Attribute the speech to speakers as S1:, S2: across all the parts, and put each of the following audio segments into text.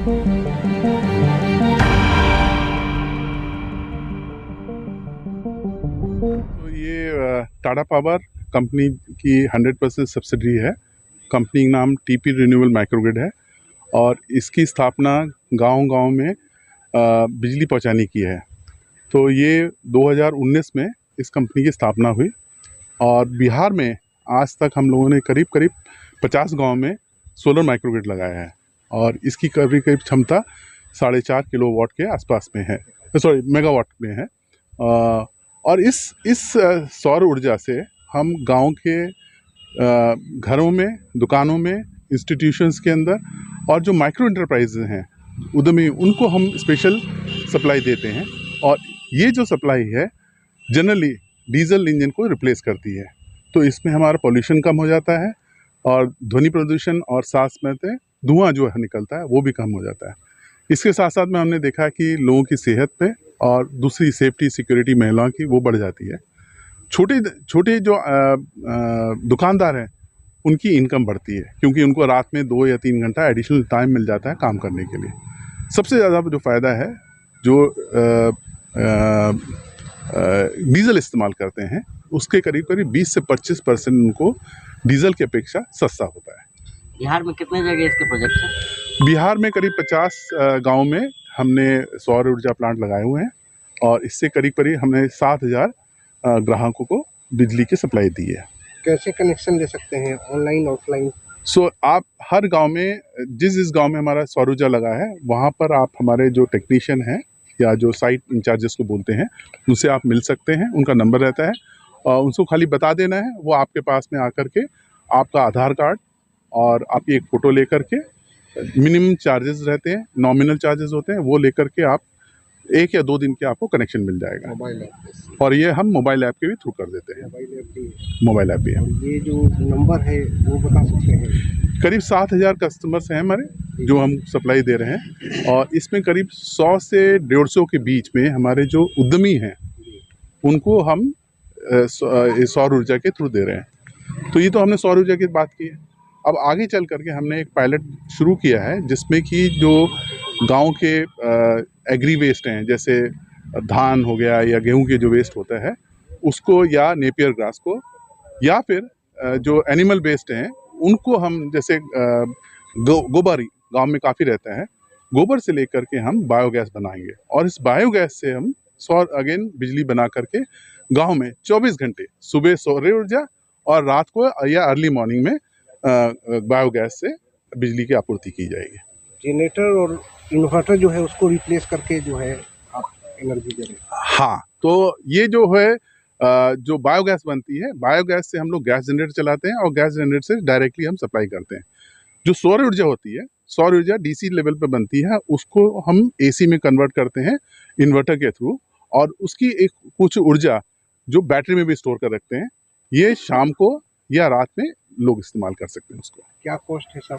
S1: तो ये Tata power company की 100% सब्सिडी है। कंपनी का नाम टीपी रिन्यूएबल माइक्रोग्रिड है और इसकी स्थापना गांव-गांव में बिजली पहुंचाने की है। तो ये 2019 में इस कंपनी की स्थापना हुई और बिहार में आज तक हम लोगों ने करीब 50 गांव में सोलर माइक्रोग्रिड लगाया है और इसकी करीब क्षमता 4.5 किलोवाट के आसपास में है, मेगावाट में है। और इस सौर ऊर्जा से हम गांव के घरों में, दुकानों में, इंस्टीट्यूशंस के अंदर और जो माइक्रो एंटरप्राइजेज हैं, उद्यमी, उनको हम स्पेशल सप्लाई देते हैं। और ये जो सप्लाई है जनरली डीजल इंजन को रिप्लेस करती है, तो इसमें हमारा पॉल्यूशन कम हो जाता है और ध्वनि प्रदूषण और सांस में धुआं जो है निकलता है वो भी कम हो जाता है। इसके साथ साथ में हमने देखा कि लोगों की सेहत पे और दूसरी सेफ्टी सिक्योरिटी महिलाओं की वो बढ़ जाती है। छोटे जो दुकानदार हैं उनकी इनकम बढ़ती है क्योंकि उनको रात में 2 या 3 घंटा एडिशनल टाइम मिल जाता है काम करने के लिए। सबसे ज़्यादा जो फ़ायदा है जो डीजल इस्तेमाल करते हैं उसके करीब 20 से 25% उनको डीजल की अपेक्षा सस्ता होता है।
S2: बिहार में कितने जगह इसके प्रोजेक्ट हैं?
S1: बिहार में करीब 50 गाँव में हमने सौर ऊर्जा प्लांट लगाए हुए हैं और इससे करीब हमने 7,000 ग्राहकों को बिजली की सप्लाई दी है।
S3: कैसे कनेक्शन ले सकते हैं, ऑनलाइन ऑफलाइन?
S1: आप हर गांव में जिस गांव में हमारा सौर ऊर्जा लगा है वहां पर आप हमारे जो टेक्नीशियन हैं या जो साइट इंचार्जेस को बोलते हैं उनसे आप मिल सकते हैं। उनका नंबर रहता है और उनको खाली बता देना है, वो आपके पास में आकर के आपका आधार कार्ड और आपकी एक फ़ोटो लेकर के, मिनिमम चार्जेस रहते हैं, नॉमिनल चार्जेस होते हैं, वो लेकर के आप 1 या 2 दिन के आपको कनेक्शन मिल जाएगा।
S3: मोबाइल ऐप
S1: और ये हम मोबाइल ऐप के भी थ्रू कर देते हैं। मोबाइल ऐप भी है।
S3: ये जो नंबर है वो बता सकते हैं?
S1: करीब 7,000 कस्टमर्स हैं हमारे जो हम सप्लाई दे रहे हैं और इसमें करीब 100 से 150 के बीच में हमारे जो उद्यमी हैं उनको हम सौर ऊर्जा के थ्रू दे रहे हैं। तो ये तो हमने सौर ऊर्जा की बात की है। अब आगे चल करके हमने एक पायलट शुरू किया है जिसमें कि जो गांव के एग्री वेस्ट हैं, जैसे धान हो गया या गेहूं के जो वेस्ट होता है उसको, या नेपियर ग्रास को, या फिर जो एनिमल वेस्ट हैं उनको हम, जैसे गोबर गांव में काफ़ी रहता है, गोबर से लेकर के हम बायोगैस बनाएंगे और इस बायोगैस से हम बिजली बना करके गांव में 24 घंटे सुबह सौर ऊर्जा और रात को या अर्ली मॉर्निंग में बायोगैस से बिजली की आपूर्ति की जाएगी।
S3: जनरेटर और इन्वर्टर जो है उसको रिप्लेस करके जो है आप एनर्जी दे रहे हैं?
S1: हाँ, तो ये जो है जो बायोगैस बनती है, बायोगैस से हम लोग गैस जनरेटर चलाते हैं और गैस जनरेटर से डायरेक्टली हम सप्लाई करते हैं। जो सौर ऊर्जा होती है, सौर ऊर्जा डीसी लेवल पे बनती है, उसको हम एसी में कन्वर्ट करते हैं इन्वर्टर के थ्रू और उसकी एक कुछ ऊर्जा जो बैटरी में भी स्टोर कर रखते हैं। ये शाम को या रात में लोग इस्तेमाल कर सकते हैं उसको।
S3: क्या कॉस्ट है सब?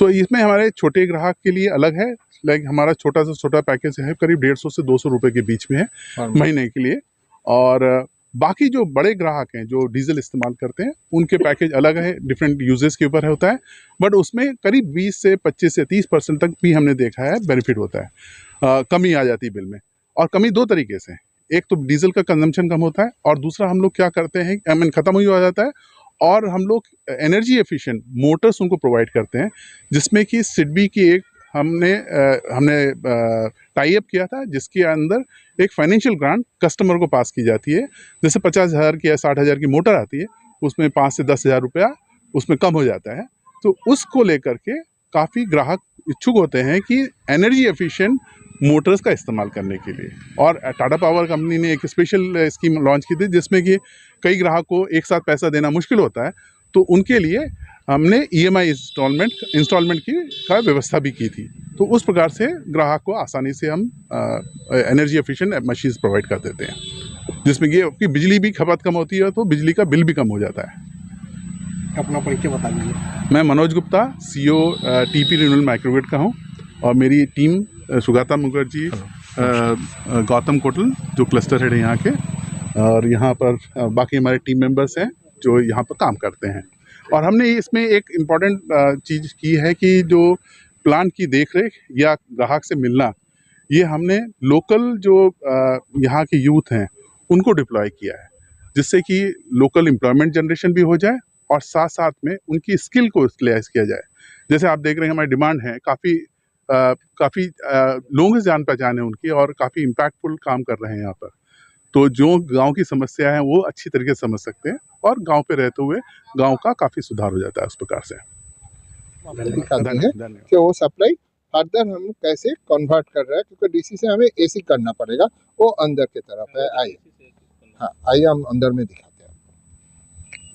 S1: इसमें हमारे छोटे ग्राहक के लिए अलग है, लाइक हमारा छोटा से छोटा पैकेज है करीब 150 से 200 रुपए के बीच में है महीने के लिए। और बाकी जो बड़े ग्राहक हैं जो डीजल इस्तेमाल करते हैं उनके पैकेज अलग है, डिफरेंट यूजेस के ऊपर होता है, बट उसमें करीब 20 से 25 से 30% तक भी हमने देखा है बेनिफिट होता है, कमी आ जाती है बिल में। और कमी 2 तरीके से, एक तो डीजल का कंजम्पशन कम होता है और दूसरा हम लोग क्या करते हैं, खत्म ही हो जाता है और हम लोग एनर्जी एफिशिएंट मोटर्स उनको प्रोवाइड करते हैं, जिसमें कि सिडबी की एक हमने टाई अप किया था जिसके अंदर एक फाइनेंशियल ग्रांट कस्टमर को पास की जाती है। जैसे 50,000 की या 60,000 की मोटर आती है उसमें 5 से 10,000 रुपया उसमें कम हो जाता है। तो उसको लेकर के काफ़ी ग्राहक इच्छुक होते हैं कि एनर्जी एफिशिएंट मोटर्स का इस्तेमाल करने के लिए। और टाटा पावर कंपनी ने एक स्पेशल स्कीम लॉन्च की थी जिसमें कि कई ग्राहक को एक साथ पैसा देना मुश्किल होता है, तो उनके लिए हमने EMI इंस्टॉलमेंट की का व्यवस्था भी की थी। तो उस प्रकार से ग्राहक को आसानी से हम एनर्जी एफिशिएंट मशीन्स प्रोवाइड कर देते हैं, जिसमें कि आपकी बिजली भी खपत कम होती है तो बिजली का बिल भी कम हो जाता है।
S3: अपना परिचय बता दीजिए।
S1: मैं Manoj Gupta, CEO TP renewable microgrid का हूँ और मेरी टीम सुगाता मुखर्जी, गौतम कोटल जो क्लस्टर हेड है यहाँ के, और यहाँ पर बाकी हमारे टीम मेंबर्स हैं जो यहाँ पर काम करते हैं। और हमने इसमें एक इम्पॉर्टेंट चीज़ की है कि जो प्लांट की देखरेख या ग्राहक से मिलना, ये हमने लोकल जो यहाँ के यूथ हैं उनको डिप्लॉय किया है, जिससे कि लोकल एम्प्लॉयमेंट जनरेशन भी हो जाए और साथ साथ में उनकी स्किल को यूटिलाइज किया जाए। जैसे आप देख रहे हैं हमारी डिमांड है, काफ़ी लोगों से जान पहचान है उनकी और काफ़ी इम्पैक्टफुल काम कर रहे हैं यहाँ पर। तो जो गांव की समस्या है वो अच्छी तरीके से समझ सकते हैं और गांव पे रहते हुए गांव का काफ़ी सुधार हो जाता है उस प्रकार से।
S4: दिखाते हैं कि वो सप्लाई फर्दर हम कैसे कन्वर्ट कर रहे हैं, क्योंकि डीसी से हमें एसी करना पड़ेगा, वो अंदर की तरफ है। आइए, हाँ आइए हम अंदर में दिखाते हैं।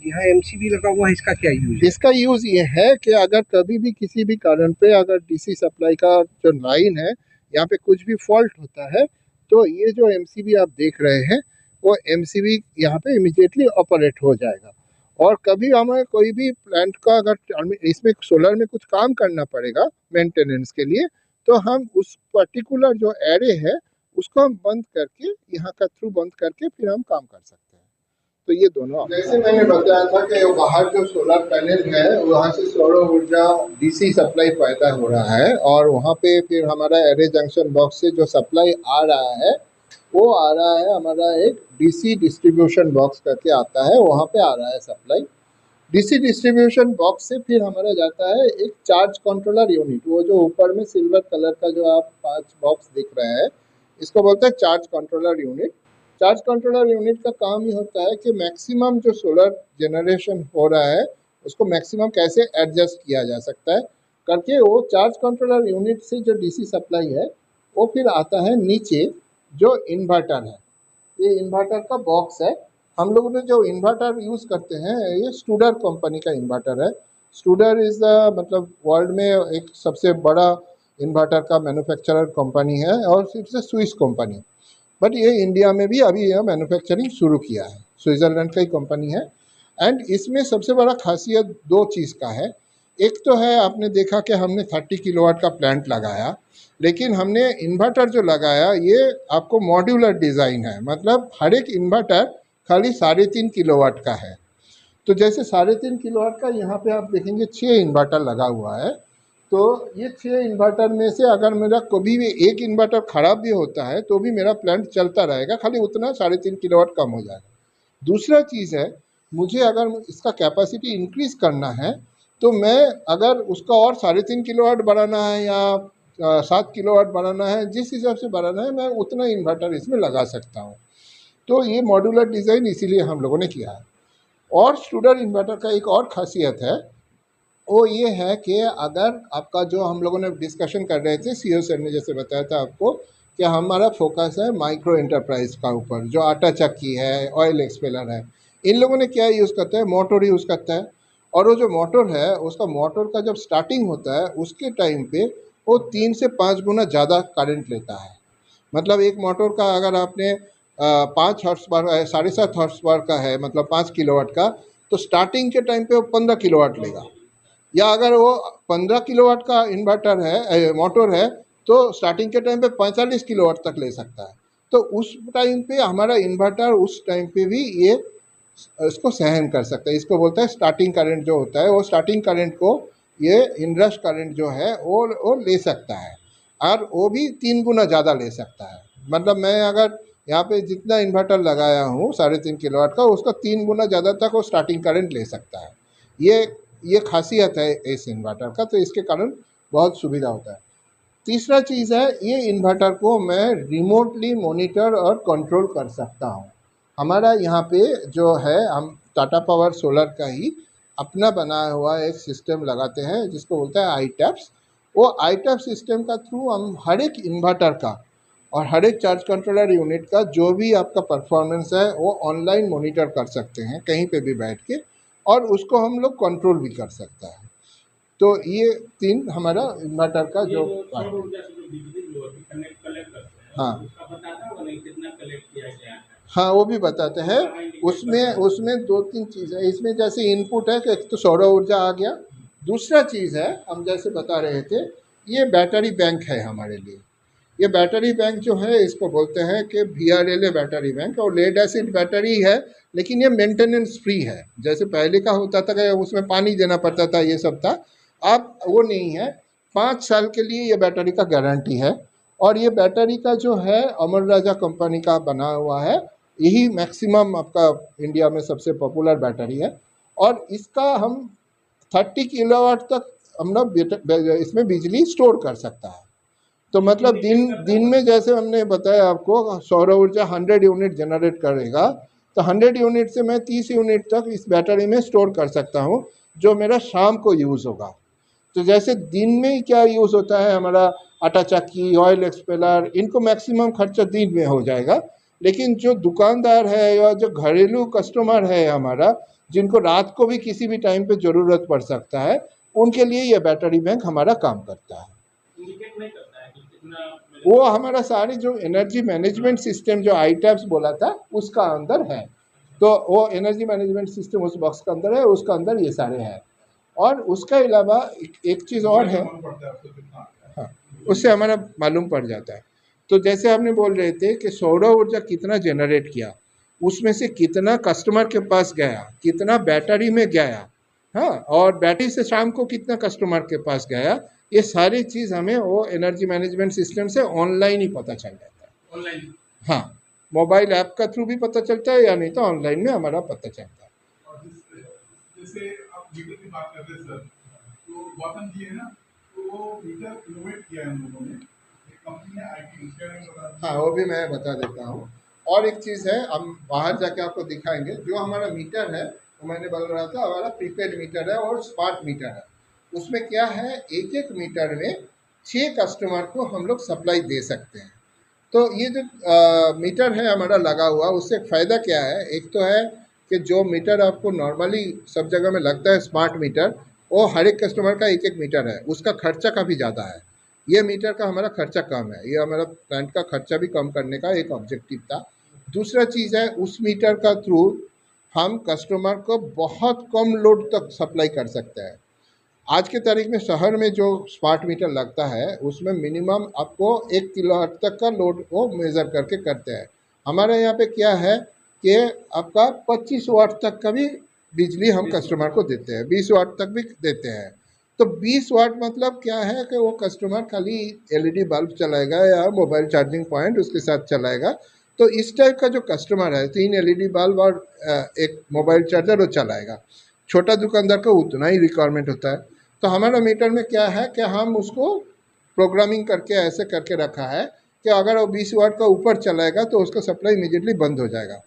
S3: यहाँ एमसीबी लगा हुआ है, इसका क्या यूज है?
S4: इसका यूज ये है कि अगर कभी भी किसी भी कारण पे अगर डीसी सप्लाई का जो लाइन है यहाँ पे कुछ भी फॉल्ट होता है, तो ये जो एमसीबी आप देख रहे हैं वो एमसीबी यहाँ पे इमीडिएटली ऑपरेट हो जाएगा। और कभी हमें कोई भी प्लांट का अगर इसमें सोलर में कुछ काम करना पड़ेगा मेंटेनेंस के लिए, तो हम उस पर्टिकुलर जो एरे है उसको हम बंद करके, यहाँ का थ्रू बंद करके फिर हम काम कर सकते हैं। तो ये दोनों, जैसे मैंने बताया था कि बाहर जो सोलर पैनल है वहाँ से सौर ऊर्जा डीसी सप्लाई पैदा हो रहा है, और वहाँ पे फिर हमारा एरे जंक्शन बॉक्स से जो सप्लाई आ रहा है वो आ रहा है हमारा एक डीसी डिस्ट्रीब्यूशन बॉक्स करके आता है, वहाँ पे आ रहा है सप्लाई। डीसी डिस्ट्रीब्यूशन बॉक्स से फिर हमारा जाता है एक चार्ज कंट्रोलर यूनिट, वो जो ऊपर में सिल्वर कलर का जो आप 5 बॉक्स दिख रहा है, इसको बोलते हैं charge controller unit. Charge controller unit का काम ही होता है कि मैक्सिमम जो सोलर जनरेशन हो रहा है उसको मैक्सिमम कैसे एडजस्ट किया जा सकता है करके, वो चार्ज कंट्रोलर यूनिट से जो डीसी सप्लाई है वो फिर आता है नीचे जो इन्वर्टर है। ये इन्वर्टर का बॉक्स है। हम लोगों ने जो इन्वर्टर यूज़ करते हैं ये स्टूडर कंपनी का इन्वर्टर है। स्टूडर इज़ द मतलब वर्ल्ड में एक सबसे बड़ा इन्वर्टर का मैन्युफैक्चरर कंपनी है, और it's a Swiss company, but ये इंडिया में भी अभी यह मैन्युफैक्चरिंग शुरू किया है। स्विट्ज़रलैंड का ही कंपनी है। एंड इसमें सबसे बड़ा खासियत 2 चीज़ का है। एक तो है, आपने देखा कि हमने 30 किलोवाट का प्लांट लगाया, लेकिन हमने इन्वर्टर जो लगाया ये आपको मॉड्यूलर डिज़ाइन है, मतलब हर एक इन्वर्टर खाली 3.5 किलोवाट का है। तो जैसे 3.5 किलोवाट का यहाँ पे आप देखेंगे 6 इन्वर्टर लगा हुआ है। तो ये 6 इन्वर्टर में से अगर मेरा कभी भी एक इन्वर्टर ख़राब भी होता है तो भी मेरा प्लांट चलता रहेगा, खाली उतना 3.5 किलोवाट कम हो जाएगा। दूसरा चीज़ है, मुझे अगर इसका कैपेसिटी इंक्रीज़ करना है तो मैं अगर उसका और 3.5 किलोवाट बढ़ाना है या 7 किलोवाट बढ़ाना है, जिस हिसाब से बढ़ाना है मैं उतना इन्वर्टर इसमें लगा सकता हूँ। तो ये मॉड्यूलर डिज़ाइन इसीलिए हम लोगों ने किया है। और स्टूडर इन्वर्टर का एक और खासियत है, वो ये है कि अगर आपका जो हम लोगों ने डिस्कशन कर रहे थे, सीईओ सर ने जैसे बताया था आपको कि हमारा फोकस है माइक्रो एंटरप्राइज का ऊपर, जो आटा चक्की है, ऑयल एक्सपेलर है, इन लोगों ने क्या यूज़ करता है, मोटर यूज़ करता है। और वो जो मोटर है उसका मोटर का जब स्टार्टिंग होता है उसके टाइम पे वो 3 से 5 गुना ज़्यादा करंट लेता है। मतलब एक मोटर का अगर आपने 5 हॉर्स पावर 7.5 हॉर्स पावर का है, मतलब 5 किलोवाट का, तो स्टार्टिंग के टाइम पे वो 15 किलोवाट लेगा। या अगर वो 15 किलोवाट का इन्वर्टर है, मोटर है, तो स्टार्टिंग के टाइम पे 45 किलोवाट तक ले सकता है। तो उस टाइम पे हमारा इन्वर्टर उस टाइम पे भी ये इसको सहन कर सकता है। इसको बोलते हैं स्टार्टिंग करंट जो होता है, वो स्टार्टिंग करंट को ये इनरश करंट जो है वो ले सकता है, और वो भी 3 गुना ज़्यादा ले सकता है। मतलब मैं अगर यहाँ पे जितना इन्वर्टर लगाया हूँ 3.5 किलोवाट का, उसका 3 गुना ज़्यादा तक वो स्टार्टिंग करंट ले सकता है। ये खासियत है इस इन्वर्टर का, तो इसके कारण बहुत सुविधा होता है। तीसरा चीज़ है, ये इन्वर्टर को मैं रिमोटली मॉनिटर और कंट्रोल कर सकता हूँ। हमारा यहाँ पे जो है, हम टाटा पावर सोलर का ही अपना बनाया हुआ एक सिस्टम लगाते हैं जिसको बोलते हैं आईटैप्स। वो आईटैप सिस्टम का थ्रू हम हर एक इन्वर्टर का और हर एक चार्ज कंट्रोलर यूनिट का जो भी आपका परफॉर्मेंस है वो ऑनलाइन मॉनिटर कर सकते हैं कहीं पे भी बैठ के, और उसको हम लोग कंट्रोल भी कर सकता है। तो ये 3 हमारा इन्वर्टर का जो हाँ हाँ वो भी बताते हैं। उसमें 2-3 चीज़ है इसमें। जैसे इनपुट है कि एक तो सौर ऊर्जा आ गया, दूसरा चीज़ है हम जैसे बता रहे थे, ये बैटरी बैंक है हमारे लिए। ये बैटरी बैंक जो है इसको बोलते हैं कि VRLA बैटरी बैंक, और लेड एसिड बैटरी है, लेकिन ये मेंटेनेंस फ्री है। जैसे पहले का होता था कि उसमें पानी देना पड़ता था, ये सब था, अब वो नहीं है। 5 साल के लिए ये बैटरी का गारंटी है। और ये बैटरी का जो है अमर राजा कंपनी का बना हुआ है, यही मैक्सिमम आपका इंडिया में सबसे पॉपुलर बैटरी है। और इसका हम 30 किलोवाट तक हम लोग इसमें बिजली स्टोर कर सकता है। तो मतलब दिन में जैसे हमने बताया आपको सौर ऊर्जा 100 यूनिट जनरेट करेगा, तो 100 यूनिट से मैं 30 यूनिट तक इस बैटरी में स्टोर कर सकता हूँ, जो मेरा शाम को यूज़ होगा। तो जैसे दिन में क्या यूज़ होता है हमारा आटा चक्की, ऑयल एक्सपेलर, इनको मैक्सिमम खर्चा दिन में हो जाएगा। लेकिन जो दुकानदार है या जो घरेलू कस्टमर है हमारा, जिनको रात को भी किसी भी टाइम पे ज़रूरत पड़ सकता है, उनके लिए ये बैटरी बैंक हमारा काम करता है। वो हमारा सारे जो एनर्जी मैनेजमेंट सिस्टम जो आईटैप्स बोला था उसका अंदर है। तो वो एनर्जी मैनेजमेंट सिस्टम उस बॉक्स का अंदर है, उसका अंदर ये सारे हैं। और उसका अलावा एक चीज़ और है, हाँ, उससे हमारा मालूम पड़ जाता है। तो जैसे आपने बोल रहे थे कि सौर ऊर्जा कितना जनरेट किया, उसमें से कितना कस्टमर के पास गया, कितना बैटरी में गया, हाँ, और बैटरी से शाम को कितना कस्टमर के पास गया, ये सारी चीज़ हमें वो एनर्जी मैनेजमेंट सिस्टम से ऑनलाइन ही पता चल जाता है। ऑनलाइन, हाँ, मोबाइल ऐप का थ्रू भी पता चलता है, या नहीं तो ऑनलाइन में हमारा पता चलता है।
S1: और जैसे आप मीटर की बात करते हैं सर, तो गौतम जी है ना, तो वो मीटर इनोवेट किया है हम लोगों ने, एक कंपनी है IT, उसके बारे में बता दीजिए।
S4: हाँ, वो भी मैं बता देता हूँ। और एक चीज़ है, हम बाहर जाके आपको दिखाएंगे। जो हमारा मीटर है वो मैंने बोल रहा था हमारा प्रीपेड मीटर है और स्मार्ट मीटर है। उसमें क्या है, एक एक मीटर में 6 कस्टमर को हम लोग सप्लाई दे सकते हैं। तो ये जो मीटर है हमारा लगा हुआ, उससे फ़ायदा क्या है, एक तो है कि जो मीटर आपको नॉर्मली सब जगह में लगता है स्मार्ट मीटर, वो हर एक कस्टमर का एक एक मीटर है, उसका खर्चा काफ़ी ज़्यादा है। ये मीटर का हमारा खर्चा कम है, ये हमारा प्लांट का खर्चा भी कम करने का एक ऑब्जेक्टिव था। दूसरा चीज़ है, उस मीटर का थ्रू हम कस्टमर को बहुत कम लोड तक सप्लाई कर सकते हैं। आज के तारीख में शहर में जो स्मार्ट मीटर लगता है उसमें मिनिमम आपको 1 किलोवाट तक का लोड वो मेज़र करके करते हैं। हमारे यहाँ पे क्या है कि आपका 25 वाट तक का भी बिजली हम कस्टमर को देते हैं, 20 वाट तक भी देते हैं। तो 20 वाट मतलब क्या है कि वो कस्टमर खाली LED बल्ब चलाएगा या मोबाइल चार्जिंग पॉइंट उसके साथ चलाएगा। तो इस टाइप का जो कस्टमर है, 3 LED बल्ब और एक मोबाइल चार्जर वो चलाएगा। छोटा दुकानदार का उतना ही रिक्वायरमेंट होता है। तो हमारा मीटर में क्या है कि हम उसको प्रोग्रामिंग करके ऐसे करके रखा है कि अगर वो 20 वाट का ऊपर चलाएगा तो उसका सप्लाई इमीडिएटली बंद हो जाएगा।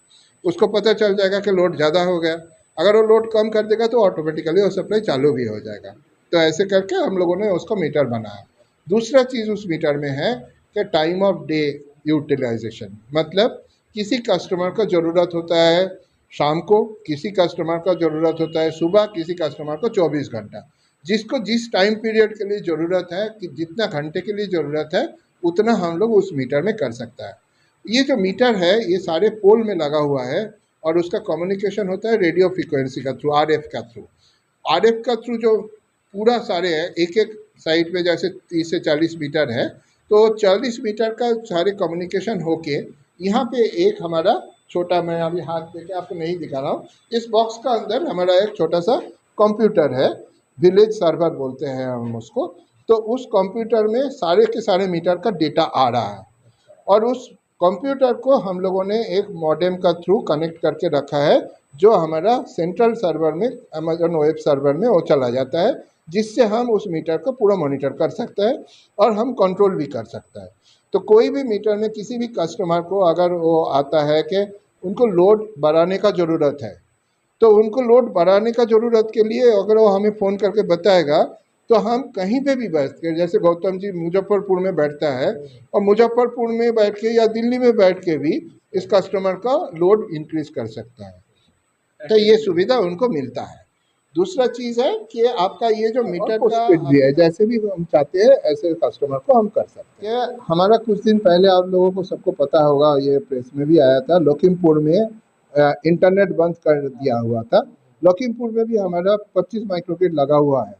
S4: उसको पता चल जाएगा कि लोड ज़्यादा हो गया। अगर वो लोड कम कर देगा तो ऑटोमेटिकली वो सप्लाई चालू भी हो जाएगा। तो ऐसे करके हम लोगों ने उसको मीटर बनाया। दूसरा चीज़ उस मीटर में है कि टाइम ऑफ डे यूटिलाइजेशन, मतलब किसी कस्टमर को ज़रूरत होता है शाम को, किसी कस्टमर को ज़रूरत होता है सुबह, किसी कस्टमर को 24 घंटा। जिसको जिस टाइम पीरियड के लिए ज़रूरत है, कि जितना घंटे के लिए ज़रूरत है उतना हम लोग उस मीटर में कर सकता है। ये जो मीटर है ये सारे पोल में लगा हुआ है और उसका कम्युनिकेशन होता है रेडियो फ्रीक्वेंसी का थ्रू, RF का थ्रू। RF का थ्रू जो पूरा सारे है, एक एक साइड पे जैसे 30 से 40 मीटर है, तो 40 मीटर का सारे कम्युनिकेशन होके यहाँ पे एक हमारा छोटा, मैं अभी हाथ देके आपको नहीं दिखा रहा हूँ, इस बॉक्स का अंदर हमारा एक छोटा सा कंप्यूटर है, विलेज सर्वर बोलते हैं हम उसको। तो उस कंप्यूटर में सारे के सारे मीटर का डेटा आ रहा है और उस कंप्यूटर को हम लोगों ने एक मॉडेम का थ्रू कनेक्ट करके रखा है, जो हमारा सेंट्रल सर्वर में, अमेजन वेब सर्वर में वो चला जाता है, जिससे हम उस मीटर को पूरा मॉनिटर कर सकते हैं और हम कंट्रोल भी कर सकते हैं। तो कोई भी मीटर में किसी भी कस्टमर को अगर वो आता है कि उनको लोड बढ़ाने का ज़रूरत है, तो उनको लोड बढ़ाने का ज़रूरत के लिए अगर वो हमें फ़ोन करके बताएगा तो हम कहीं पे भी बैठ के, जैसे गौतम जी मुजफ्फरपुर में बैठता है, और मुजफ्फरपुर में बैठ के या दिल्ली में बैठ के भी इस कस्टमर का लोड इंक्रीज कर सकता है। तो ये सुविधा उनको मिलता है। दूसरा चीज़ है कि आपका ये जो मीटर का भी है, जैसे भी हम चाहते हैं ऐसे कस्टमर को हम कर सकते हैं। हमारा कुछ दिन पहले आप लोगों को सबको पता होगा, ये प्रेस में भी आया था, लखीमपुर में इंटरनेट बंद कर दिया हुआ था। लखीमपुर में भी हमारा 25 माइक्रोग्रिड लगा हुआ है।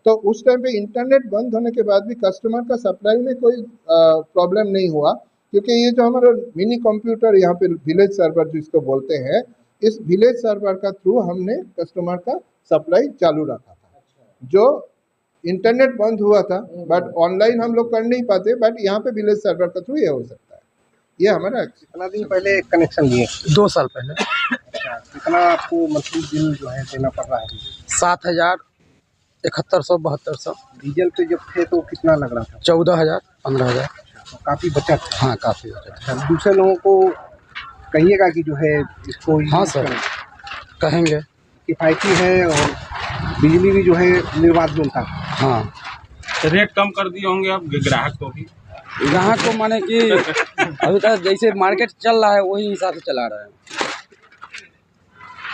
S4: तो उस टाइम पे इंटरनेट बंद होने के बाद भी कस्टमर का सप्लाई में कोई प्रॉब्लम नहीं हुआ, क्योंकि ये जो हमारा मिनी कंप्यूटर यहाँ पे विलेज सर्वर जिसको बोलते हैं, इस विलेज सर्वर का थ्रू हमने कस्टमर का सप्लाई चालू रखा था, जो इंटरनेट बंद हुआ था, बट ऑनलाइन हम लोग कर नहीं पाते, बट यहाँ पे विलेज सर्वर के थ्रू ये हो सकता है। ये हमारा
S3: कितना दिन पहले कनेक्शन लिए?
S5: 2 साल पहले।
S3: अच्छा, कितना आपको मंथली बिल जो है देना पड़ रहा है?
S5: 7,000, 7100, 7200।
S3: डीजल पे जब थे तो कितना लग रहा था?
S5: 14,000, 15,000।
S3: तो काफ़ी बचत है।
S5: हाँ, काफ़ी बचत है।
S3: अच्छा, दूसरे लोगों को कहिएगा कि जो है इसको
S5: हाँ
S3: यूज़
S5: सर,
S3: करें।
S5: कहेंगे।
S3: किफ़ायती है और बिजली भी जो है निर्बाध मिलता है।
S5: हाँ,
S6: रेट कम कर दिए होंगे अब ग्राहक को भी।
S5: ग्राहक को माने कि अभी तक जैसे मार्केट चल रहा है वही हिसाब से चला रहा है।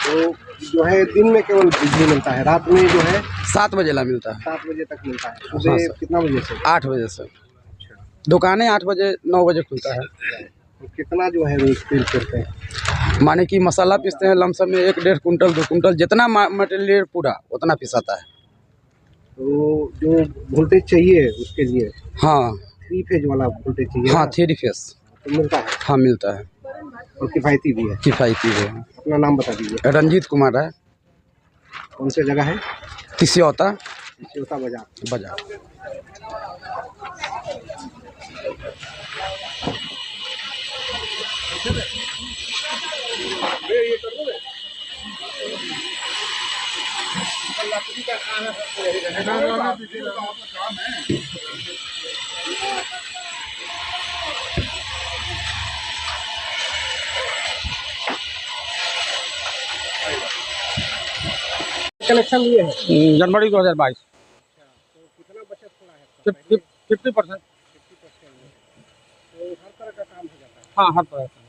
S3: तो जो है दिन में केवल बिजली मिलता है, रात में जो है
S5: 7 बजे ला मिलता है।
S3: 7 बजे तक मिलता है।
S5: हाँ
S3: सुबह
S5: सर।
S3: कितना बजे से?
S5: 8 बजे से। दुकानें 8 बजे 9 बजे खुलता है।
S3: तो कितना जो है रोज बिल करते हैं?
S5: माने कि मसाला पीसते हैं लमसम में 1-1.5 कुंटल 2 कुंटल, जितना मटेरियल पूरा उतना पिसाता है।
S3: तो जो वोल्टेज चाहिए उसके लिए
S5: हाँ
S3: 3 फेज वाला वोल्टेज चाहिए
S5: हाँ,
S3: ना?
S5: 3 फेस।
S3: तो मिलता है
S5: हाँ, मिलता है।
S3: और किफ़ायती भी है।
S5: किफ़ायती है।
S3: अपना नाम बता दीजिए।
S5: रंजीत कुमार है,
S3: कौन सी जगह है?
S5: तिसियौता
S3: सिवता बाजार।
S5: बाजार।
S3: कनेक्शन लिए है?
S6: जनवरी 2022।
S3: कितना बचत हो रहा है?
S6: 50%।
S3: तो हर तरह का काम हो जाता है।
S6: हाँ, हर तरह का।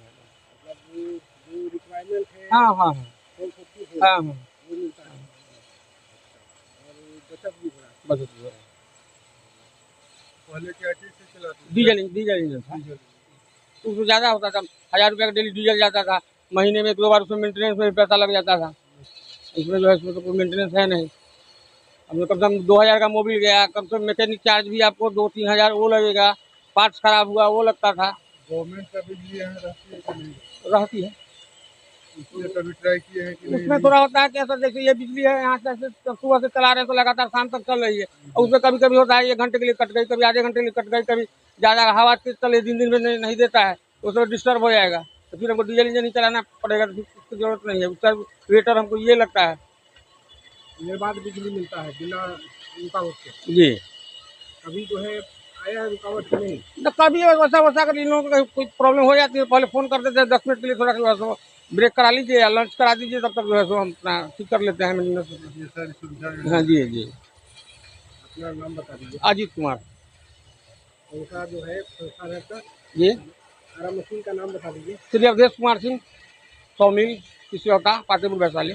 S3: मतलब जो रिक्वायरमेंट है
S6: हाँ हाँ हाँ
S3: 440 है,
S6: हाँ हाँ,
S3: वो मिलता है। और बचत भी हो रहा है।
S6: बस इतना।
S4: पहले क्या चीज़ से चलाते
S6: डीजल इंजन था। तो उसमें ज़्यादा होता था, 1000 रुपये का डेली डीजल जाता था। महीने में 2 बार उसमें मेंटेनेंस में भी पैसा लग जाता था। इसमें जो है इसमें तो कोई मेंटेनेंस है नहीं। अब कम से कम 2000 का मोबिल गया, कम से कम मैकेनिक चार्ज भी आपको 2-3 हज़ार वो लगेगा। पार्ट्स खराब हुआ वो लगता था।
S4: गवर्नमेंट का बिजली यहाँ रहती है कि नहीं?
S6: रहती है
S4: इसलिए कभी ट्राई किए हैं कि नहीं?
S6: उसमें थोड़ा होता है कि ऐसा जैसे ये बिजली है यहाँ से सुबह से चला रहे हैं तो लगातार शाम तक चल रही है, और उसमें कभी कभी होता है 1 घंटे के लिए कट गई, कभी आधे घंटे के लिए कट गई, कभी ज़्यादा हवा तेज चले दिन में नहीं देता है तो उसमें डिस्टर्ब हो जाएगा। तो फिर हमको डीजल इंजन ही चलाना पड़ेगा, तो फिर उसकी जरूरत नहीं है। उसका रेटर हमको ये लगता है।
S3: निर्बाध बिजली मिलता है बिना रुकावट के।
S6: जी,
S3: अभी जो है आया है रुकावट की नहीं?
S6: तो कभी वैसा वैसा अगर इन लोगों को कोई प्रॉब्लम हो जाती है पहले फ़ोन कर देते हैं 10 मिनट के लिए, थोड़ा सा ब्रेक करा लीजिए या लंच करा दीजिए, तब तक जो है सो हम अपना ठीक कर लेते हैं।
S4: ये सारी सुविधा
S6: हाँ जी जी।
S3: अपना नाम बता दीजिए।
S6: अजीत कुमार।
S3: उनका जो है संस्था रहता
S6: जी,
S3: सारा मशीन का नाम बता दीजिए।
S6: श्री अवधेश कुमार सिंह, 100 मील तिसियौता, पातेपुर वैशाली।